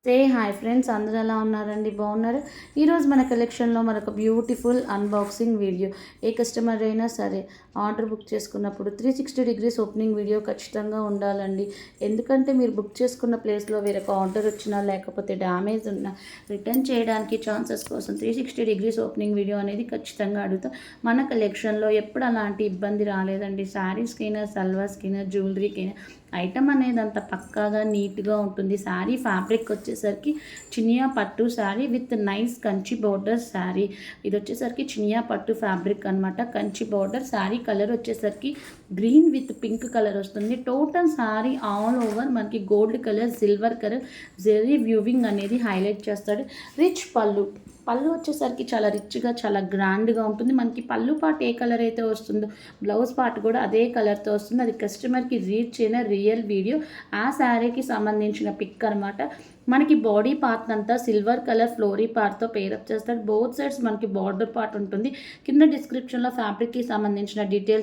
Hi friends, అందరూ ఎలా ఉన్నారండి? బాగున్నారు. ఈరోజు మన కలెక్షన్లో మనకు బ్యూటిఫుల్ అన్బాక్సింగ్ వీడియో. ఏ కస్టమర్ అయినా సరే ఆర్డర్ బుక్ చేసుకున్నప్పుడు 360 డిగ్రీస్ ఓపెనింగ్ వీడియో ఖచ్చితంగా ఉండాలండి. ఎందుకంటే మీరు బుక్ చేసుకున్న ప్లేస్లో వేరొక ఆర్డర్ వచ్చినా లేకపోతే డ్యామేజ్ ఉన్నా రిటర్న్ చేయడానికి ఛాన్సెస్ కోసం 360 డిగ్రీస్ ఓపెనింగ్ వీడియో అనేది ఖచ్చితంగా అడుగుతాం. మన కలెక్షన్లో ఎప్పుడు అలాంటి ఇబ్బంది రాలేదండి. శారీస్కైనా, సల్వార్స్కైనా, జ్యువెలరీకైనా ఐటమ్ అనేది అంత పక్కాగా నీట్గా ఉంటుంది. శారీ ఫ్యాబ్రిక్ వచ్చేసరికి చినియా పట్టు sari with nice Kanchi border sari. ఇది వచ్చేసరికి చినియా పట్టు ఫ్యాబ్రిక్ అనమాట. కంచి బోర్డర్ శారీ కలర్ వచ్చేసరికి గ్రీన్ విత్ పింక్ కలర్ వస్తుంది. టోటల్ శారీ ఆల్ ఓవర్ మనకి gold colour, silver colour zari weaving అనేది హైలైట్ చేస్తాడు. రిచ్ పళ్ళు వచ్చేసరికి చాలా రిచ్గా, చాలా గ్రాండ్గా ఉంటుంది. మనకి పళ్ళు పార్ట్ ఏ కలర్ అయితే వస్తుందో బ్లౌజ్ పార్ట్ కూడా అదే కలర్తో వస్తుంది. అది కస్టమర్కి రీచ్ అయిన రియల్ వీడియో. ఆ శారీకి సంబంధించిన పిక్ అనమాట. మనకి బాడీ పార్ట్ అంతా సిల్వర్ కలర్ ఫ్లోరీ పార్ట్తో పేరప్ చేస్తాడు. బోత్ సైడ్స్ మనకి బార్డర్ పార్ట్ ఉంటుంది. కింద డిస్క్రిప్షన్లో ఫ్యాబ్రిక్కి సంబంధించిన డీటెయిల్స్